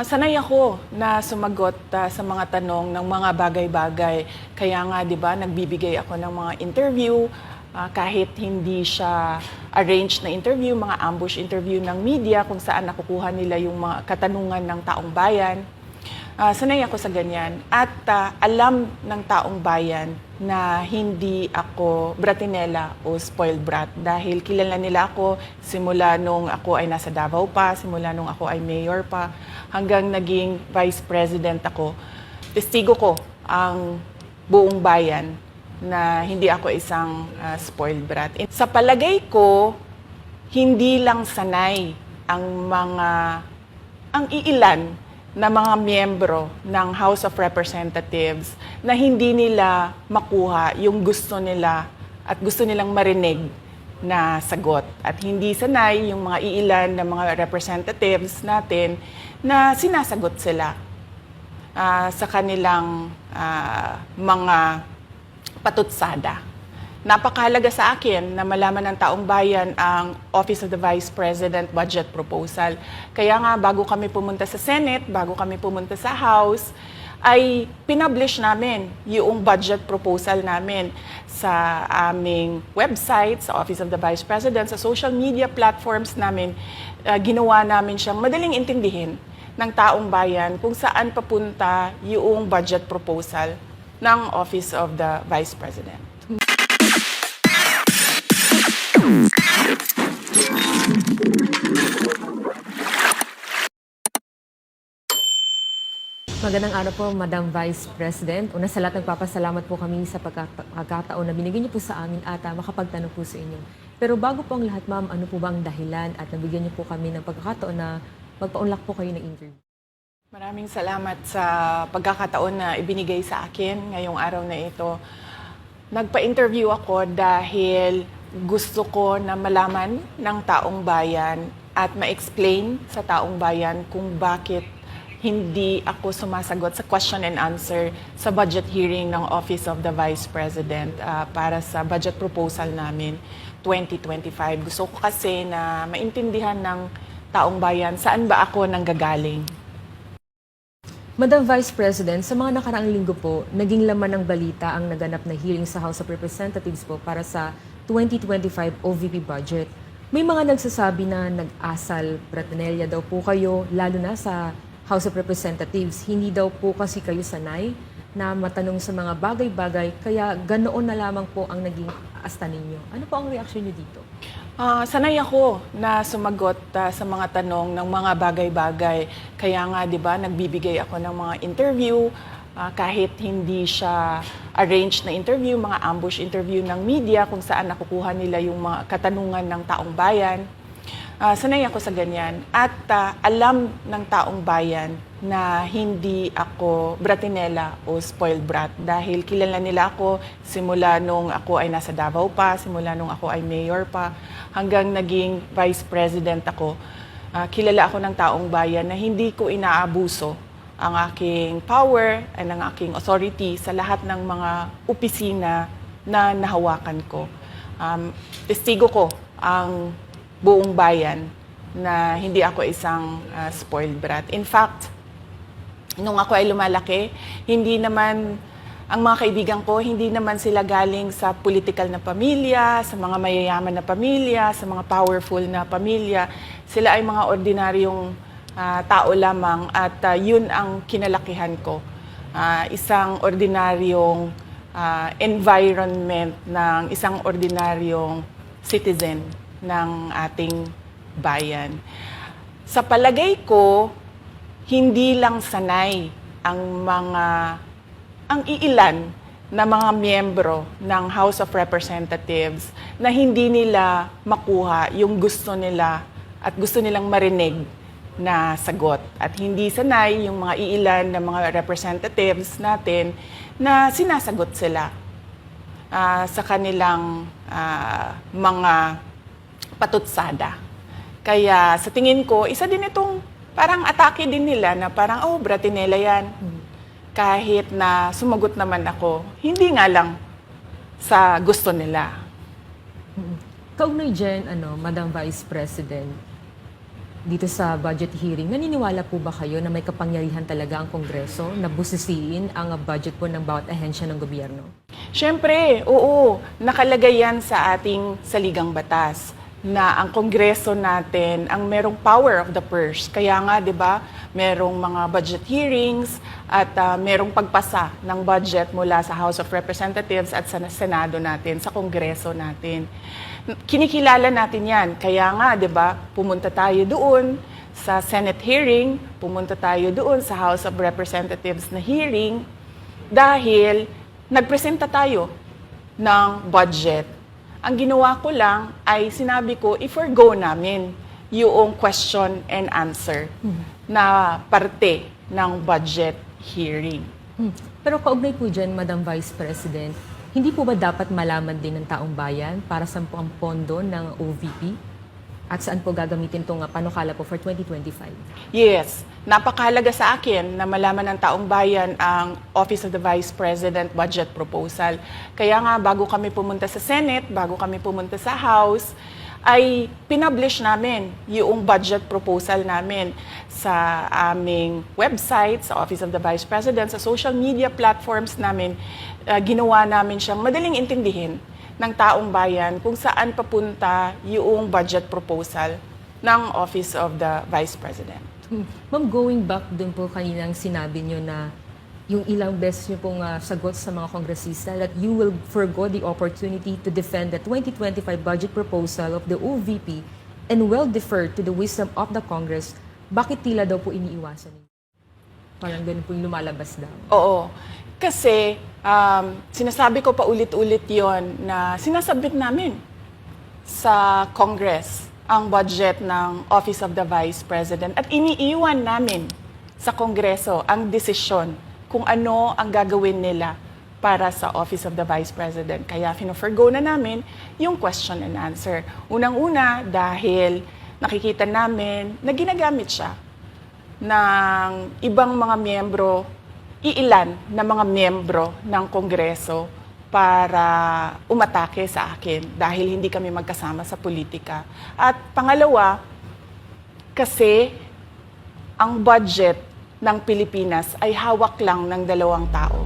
Sanay ako na sumagot sa mga tanong ng mga bagay-bagay. Kaya nga, 'di ba, nagbibigay ako ng mga interview kahit hindi siya arranged na interview, mga ambush interview ng media kung saan nakukuha nila yung mga katanungan ng taong bayan. Sanay ako sa ganyan. At alam ng taong bayan na hindi ako bratinela o spoiled brat dahil kilala nila ako simula nung ako ay nasa Davao pa, simula nung ako ay mayor pa, hanggang naging vice president ako. Testigo ko ang buong bayan na hindi ako isang spoiled brat. Sa palagay ko, hindi lang sanay ang iilan na mga miyembro ng House of Representatives na hindi nila makuha yung gusto nila at gusto nilang marinig na sagot. At hindi sanay yung mga iilan na mga representatives natin na sinasagot sila sa kanilang mga patutsada. Napakahalaga sa akin na malaman ng taong bayan ang Office of the Vice President Budget Proposal. Kaya nga bago kami pumunta sa Senate, bago kami pumunta sa House, ay pinublish namin yung budget proposal namin sa aming website, sa Office of the Vice President, sa social media platforms namin. Ginawa namin siyang madaling intindihin ng taong bayan kung saan papunta yung budget proposal ng Office of the Vice President. Magandang araw po, Madam Vice President. Una sa lahat, nagpapasalamat po kami sa pagkakataon na binigyan niyo po sa amin at makapagtanong po sa inyo. Pero bago po ang lahat, ma'am, ano po ba ang dahilan at nabigyan niyo po kami ng pagkakataon na magpa-unlock po kayo ng interview? Maraming salamat sa pagkakataon na ibinigay sa akin ngayong araw na ito. Nagpa-interview ako dahil gusto ko na malaman ng taong bayan at ma-explain sa taong bayan kung bakit hindi ako sumasagot sa question and answer sa budget hearing ng Office of the Vice President para sa budget proposal namin 2025. Gusto ko kasi na maintindihan ng taong bayan saan ba ako nanggagaling. Madam Vice President, sa mga nakaraang linggo po, naging laman ng balita ang naganap na hearing sa House of Representatives po para sa 2025 OVP budget. May mga nagsasabi na nag-asal bratinelya daw po kayo, lalo na sa House of Representatives. Hindi daw po kasi kayo sanay na matanong sa mga bagay-bagay, kaya ganoon na lamang po ang naging asta ninyo. Ano po ang reaksyon niyo dito? Sanay ako na sumagot sa mga tanong ng mga bagay-bagay. Kaya nga, 'di ba, nagbibigay ako ng mga interview kahit hindi siya arranged na interview, mga ambush interview ng media kung saan nakukuha nila yung mga katanungan ng taong bayan. Sanay ako sa ganyan. At alam ng taong bayan na hindi ako bratinela o spoiled brat dahil kilala nila ako simula nung ako ay nasa Davao pa, simula nung ako ay mayor pa, hanggang naging vice president ako. Kilala ako ng taong bayan na hindi ko inaabuso ang aking power at ang aking authority sa lahat ng mga opisina na nahawakan ko. Testigo ko ang buong bayan na hindi ako isang spoiled brat. In fact, nung ako ay lumalaki, hindi naman, ang mga kaibigan ko, hindi naman sila galing sa political na pamilya, sa mga mayayaman na pamilya, sa mga powerful na pamilya. Sila ay mga ordinaryong tao lamang at yun ang kinalakihan ko. Isang ordinaryong environment ng isang ordinaryong citizen ng ating bayan. Sa palagay ko, hindi lang sanay ang iilan na mga miyembro ng House of Representatives na hindi nila makuha yung gusto nila at gusto nilang marinig na sagot. At hindi sanay yung mga iilan na mga representatives natin na sinasagot sila sa kanilang mga patutsada. Kaya sa tingin ko, isa din itong parang atake din nila na parang, oh, bratinela yan. Kahit na sumagot naman ako, hindi nga lang sa gusto nila. Kaugnay dyan, Madam Vice President, dito sa budget hearing, naniniwala po ba kayo na may kapangyarihan talaga ang Kongreso na busisiin ang budget po ng bawat ahensya ng gobyerno? Siyempre, oo, nakalagay yan sa ating saligang batas na ang Kongreso natin ang merong power of the purse. Kaya nga, 'di ba, merong mga budget hearings at merong pagpasa ng budget mula sa House of Representatives at sa Senado natin, sa Kongreso natin. Kinikilala natin 'yan. Kaya nga, 'di ba, pumunta tayo doon sa Senate hearing, pumunta tayo doon sa House of Representatives na hearing dahil nagpresenta tayo ng budget. Ang ginawa ko lang ay sinabi ko, i-forgo namin yung question and answer na parte ng budget hearing. Pero kaugnay po dyan, Madam Vice President, hindi po ba dapat malaman din ng taong bayan para saan po ang pondo ng OVP? At saan po gagamitin itong panukala po for 2025? Yes, napakahalaga sa akin na malaman ng taong bayan ang Office of the Vice President budget proposal. Kaya nga bago kami pumunta sa Senate, bago kami pumunta sa House, ay pinublish namin yung budget proposal namin sa aming website, sa Office of the Vice President, sa social media platforms namin. Ginawa namin siyang madaling intindihin ng taong bayan kung saan papunta yung budget proposal ng Office of the Vice President. Ma'am, going back dun po kaninang sinabi nyo na yung ilang beses nyo pong sagot sa mga kongresista that you will forgo the opportunity to defend the 2025 budget proposal of the OVP and will defer to the wisdom of the Congress, bakit tila daw po iniiwasan ninyo? Parang ganun po yung lumalabas daw. Oo. Kasi sinasabi ko pa ulit-ulit yon na sinasabit namin sa Congress ang budget ng Office of the Vice President at iniiwan namin sa Kongreso ang desisyon kung ano ang gagawin nila para sa Office of the Vice President. Kaya fino-forgo na namin yung question and answer. Unang-una dahil nakikita namin na ginagamit siya ng ibang mga miyembro, iilan na mga miyembro ng Kongreso para umatake sa akin dahil hindi kami magkasama sa politika. At pangalawa, kasi ang budget ng Pilipinas ay hawak lang ng 2 tao.